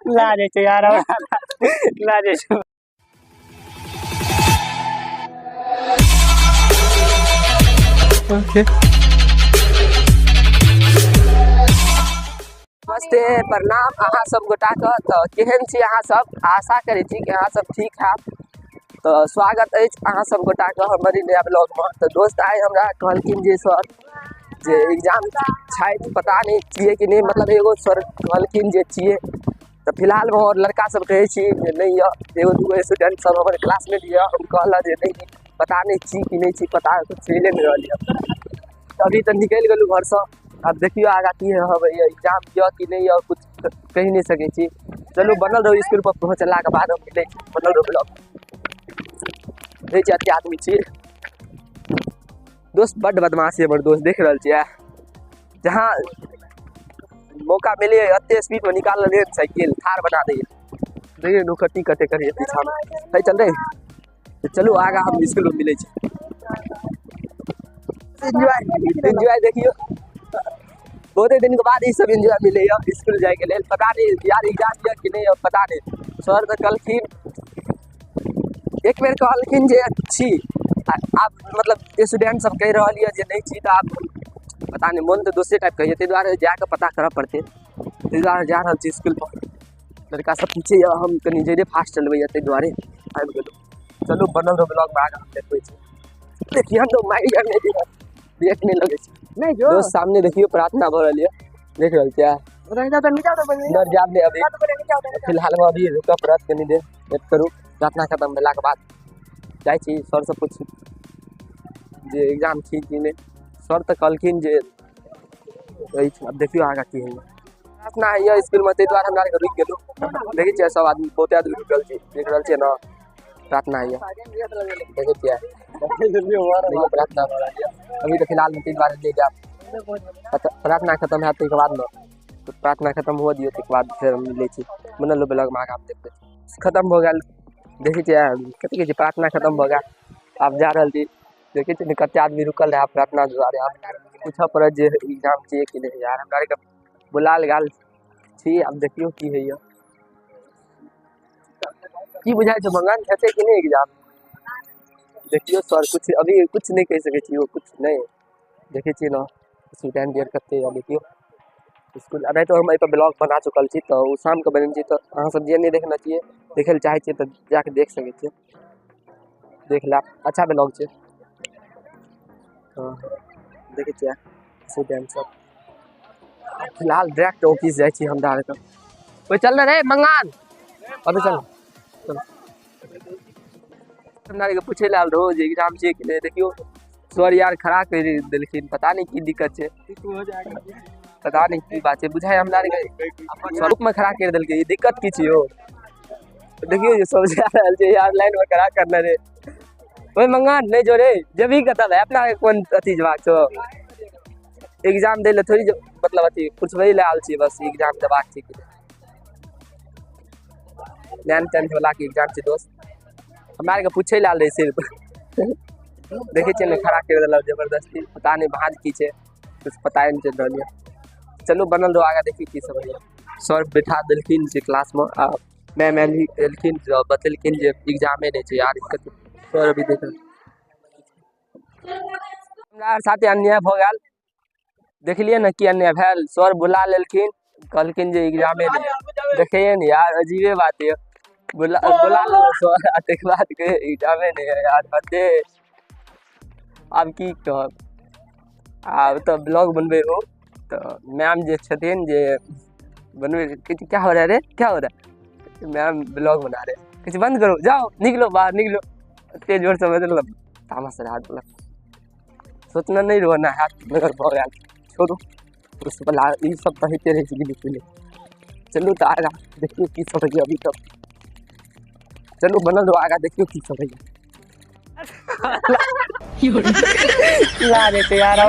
लाजे छे यार लाजे छे ओके नमस्ते प्रणाम अहाँ सब गोटा के तो केहन छी अहाँ सब आशा करै छी कि अहाँ सब ठीक हैब तो स्वागत है अहाँ सब गोटा के हमर नया ब्लॉग में। तो दोस्त आए हमरा कहलखिन जे सर जे एग्जाम छाइत पता नहीं छिए कि नहीं, मतलब एगो सर कहलखिन जे छिए तो फिलहाल में और लड़का सब कहे छी जे नहीं है, एगो दूगो स्टूडेंट सब हमर क्लासमेट है, हम कहला जे नहीं पता नहीं छी कि नहीं छी, पता तो चले नहीं रही। अभी तो निकल गलू घर से, अब देखियो आगा की है एग्जाम दियो कि नहीं है, कुछ कही नहीं सके छी। चलो बनल रहो स्कूल पर पहुँचला के बाद हम मिले बनल रहो ब्लॉग अत्ते आदमी छी। दोस्त बड़ बदमाशी हमर दोस्त देख रहल छियै, जहाँ मौका मिले अत्ते स्पीड में निकाल ले साइकिल थार बना दैए, देखिए नौकटी कटे करिए पीछा में सही चल रहे। तो चलो आगा हम स्कूल में मिले छी, एंजॉय देखियो बहुते दिन के बाद सब एंजॉय मिले स्कूल जाए के लिए। पता नहीं यार एग्जाम दिया कि नहीं पता नहीं, सर तो कहलखिन एक बेर कहलखिन जे छी आप मतलब स्टूडेंट सब कह रहा है जे नहीं छी तो आप पता नहीं मन तो दोसरे टाइप कहिए, ताहि जाके पता करऽ पड़ते, ताहि जा रहा छी स्कूल पर। लड़का सब पीछे हम कनी जरे फास्ट चलबै ताहि दुआरे आबि गेलहुँ। चलू बनल रहो ब्लॉग में आगा देखबै छी। देखिए तो माइक देख नहीं लगे नहीं जो दोस्त सामने देखियो प्रार्थना भ रही है, देख रहल छियै डर जाब ले अभी फिलहाल में अभी रुक व्रत कनी देर वेट करू, प्रार्थना खत्म भेला के बाद जाय छी सर से पूछ जे एग्जाम ठीक कि नहीं। सर तो कहलखिन जे अब देखियो आगा की है, प्रार्थना है स्कूल में, ताहि दुआरे हमरा रुक गेलू। देखै छियै सब आदमी बहुते आदमी रुकल छी, देख रहल छियै ना प्रार्थना है देखै छियै प्रार्थना अभी तो फिलहाल में 3 बार ले जाब, प्रार्थना खत्म है ताहि के बाद में तो प्रार्थना खत्म हो दियो ताहि के बाद फिर हम मिले छी बनल ब्लॉग में आगा देखते। खत्म हो गया देखै छियै कथी कहै छै प्रार्थना खत्म हो गया, आब जा रहल छी देखै छियै कते आदमी रुकल रहे प्रार्थना दुआरे। आब पूछऽ पड़त जे एग्जाम छिए कि नहीं यार, हमरा के बुलाल गेल छी, अब देखियो की होइए की बुझाइ छै मंगन हेतै कि नहीं एग्जाम। देखियो सर कुछ अभी कुछ नहीं कह सके छी, कुछ नहीं देखे छी ना स्टूडेंट देर करते देखियो स्कूल। अरे तो हम एहि पर ब्लॉग बना चुकल छी, तो शाम के बने छी, तो अहाँ सब जे नहीं देखना चाहिए देखे ले चाहे तो जाके देख सके छी, देख ला अच्छा ब्लॉग छै। हाँ देखे छियै स्टूडेंट सब फिलहाल डायरेक्ट ऑफिस जाए छी हमरा आर के। कोई चल रहे मंगान अभी चल हमरा के पूछे ला रोज एग्जाम छिए कि नहीं। देखियो सर यार खड़ा कर देलखिन, पता नहीं की दिक्कत है, पता नहीं की बात है, बुझाए हमरा के स्वरूप में खड़ा कर देलके, दिक्कत की छी हो। देखियो ये सब जा रहल छै यार लाइन में खड़ा करने रे ओए मंगान नहीं जो रे जब ही कतल है अपना कौन अथी जवाब छो एग्जाम दे ले थोड़ी मतलब अथी पूछबै ले आल छी, बस एग्जाम देबाक छी कि 9th 10th वाला के एग्जाम छी दोस्त, हमरा के पूछे ले आल रहे सिर्फ देखे छियै ने खड़ा कर देलक जबरदस्ती, पता नहीं भाज की छै कुछ पता नहीं चल रहा है। चलो बनल रहो आगा देखिए की सब है। सर बैठा देलखिन जे क्लास में, आ मैम एलखिन बतेलखिन जे एग्जामे नहीं छै यार, सर अभी देख हमरा साथे अन्याय भ गेल, देखलिए ना कि अन्याय भेल। सर बुला लेलखिन कहलखिन जे एग्जामे नहीं, देखिए न यार अजीबे बात है, बुला सर ताहि के बाद के एग्जामे नहीं है यार हदे। अब की कहब, आब तो ब्लॉग बनबे हो तो मैम जे छथिन जे बनबे क्या हो रहा है रे क्या हो रहा है, मैम ब्लॉग बना रहे कुछ बंद करो जाओ निकलो बाहर निकलो, इतने जोर से मतलब तामस रहा मतलब सोचना नहीं रोना हाथ नगर भ गया छोड़ो उस वाला ये सब तो होते रहे गिली। चलो तो आगा देखियो की सब है अभी तक, चलो बनल रहो आगा देखियो की सब है। लाजे छे यार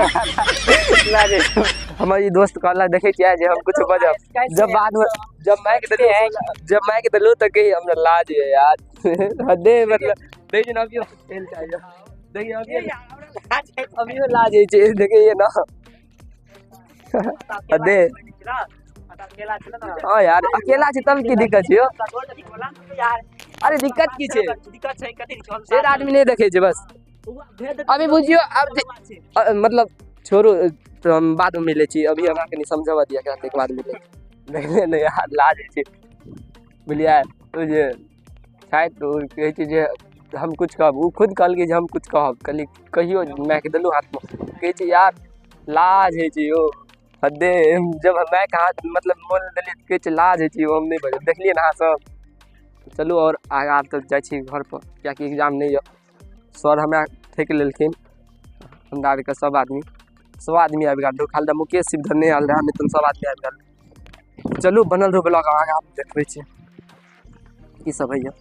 लाजे हमारी दोस्त कहला देखे छियै जे हम कुछ बजब, जब बाद में जब माइक दलू तो कही हमरा लाज है यार हदे मतलब देखिए ना अभी फेल चाहिए देखिए अभी लाज है देखिए ये ना हदे हाँ यार अकेला छै तब की दिक्कत छै अरे दिक्कत की छै से आदमी नहीं देखे छै बस अभी बुझियो अब मतलब छोड़ो तो हम बाद में मिले छी अभी हमरा कनी समझावा दिया के बाद मिले नहीं नहीं यार लाज छै बुझलिए तो जे शायद तो कहै छै जे हम कुछ कहब वो खुद कहल कि हम कुछ कहब कली कहियो मैं के देलू हाथ में कहै छै यार लाज है जी ओ हदे जब मैं कहा मतलब मोल देलिए कहै छै लाज है जी हम नहीं बजे देखलिए ना सब चलू और आगे आब तक जाइ छी घर पर क्या कि एग्जाम नहीं है सर हमरा ठेक लेलखिन हमरा आर के सब आदमी आबि गेल खाली मुकेश सिद्धर नहीं आयल रहा नहीं तो सब आदमी आबि गेल चलू बनल रहो ब्लॉग आगे आप देखबै छी की सब है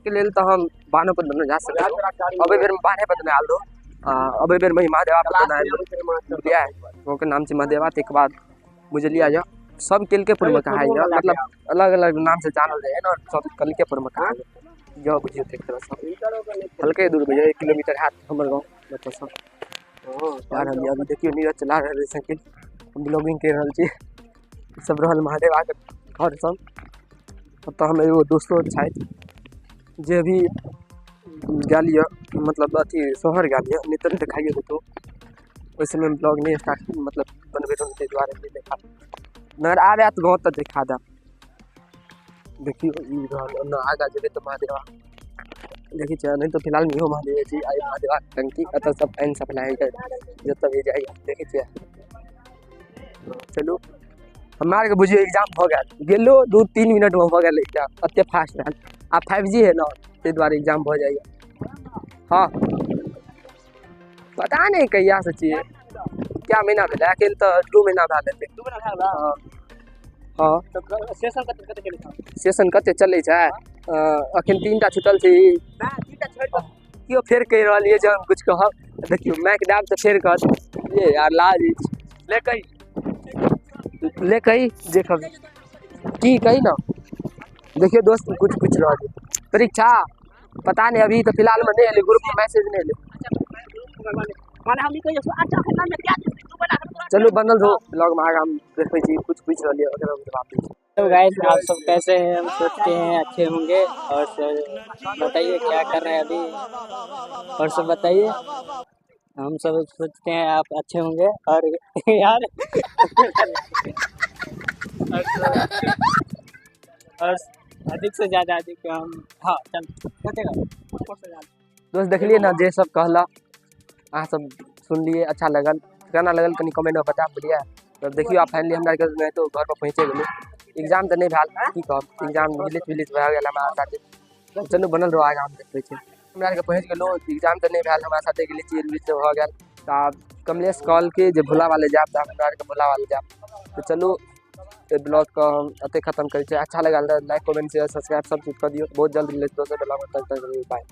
के लेल तो हम बानो पर बन जा सकते अबे बेर में बारह पद में आल दो अबे बेर में महादेवा पद में आए ओके नाम से महादेवा एक बाद मुझे लिया जा सब कलकेपुर में कहा है मतलब अलग अलग नाम से जानल जाए ना सब कलकेपुर में कहा जो बुझियो देख तरह सब हल्के दूर में 1 किलोमीटर हाथ हमर गांव मतलब सब यार हम अभी देखियो नीरज चला रहे साइकिल हम ब्लॉगिंग कर रहल छी सब रहल महादेवा के घर सब तो हम एगो दोस्तों छथि जे भी गालिए मतलब अथी शहर गालिए नहीं तो दिखाइए देतो वैसे में ब्लॉग नहीं स्टार्ट मतलब बनबे तो द्वारा नहीं देखा मगर आ रहा तो गाँव तक दिखा दा देखियो ना आगा जगह तो महादेवा देखिए नहीं तो फिलहाल नहीं हो महादेव जी आई महादेवा टंकी अतः सब पानी सप्लाई जब भी जाए देखिए चलू हमारे के बुझियो एग्जाम हो गया गेलो 2-3 मिनट में हो गया एग्जाम अत्ते फास्ट रहा आ 5G है ना ते द्वारा एग्जाम हो जाएगा हाँ पता नहीं कहिया से चाहिए क्या महीना भेल अखन तो 2 महीना भेल हाँ सेशन कते चले छै अखन 3टा छुटल छै क्यों फेर कह रहा है हम कुछ कहब देखियो मैक डाब तो फेर कह ये यार लाज ले कही देखब की कही ना देखियो दोस्त कुछ पूछ रहा है परीक्षा पता नहीं अभी तो फिलहाल में नहीं ग्रुप में मैसेज नहीं चलो बनल रहो ब्लॉग में आगे हम देखै छी कुछ पूछ रही है अगर हम जवाब दी तो गाइस आप सब कैसे हैं हम सोचते हैं अच्छे होंगे और सब बताइए क्या कर रहे हैं अभी और सब बताइए हम सब सोचते हैं आप अच्छे होंगे और यार और अधिक से ज़्यादा अधिक हम हाँ चल दोस्त देख लिए ना जे सब कहला अहाँ सब सुन लिए अच्छा लगल केना लगल कनी कमेंट में बता बढ़िया तब देखियो आप फाइनली हमरा के तो घर पर पहुँचे गेलू एग्जाम तो नहीं भेल की कहब एग्जाम विलित भए गेल हमरा साथे चलू बनल रहो आगे हम देखै छी हमरा के पहुँच गेलो एग्जाम तो नहीं भेल हमरा साथे विलित हो गेल तब कमलेश कॉल के जे भोला वाले जाब तो हमरा के भोला वाले जाब तो चलू ब्लॉग को हम अते खत्म कर अच्छा लगा लाइक कमेंट शेयर सब्सक्राइब सब कुछ कर दियो बहुत जल्द मिले दोस्तों ब्लॉग में तक बाय।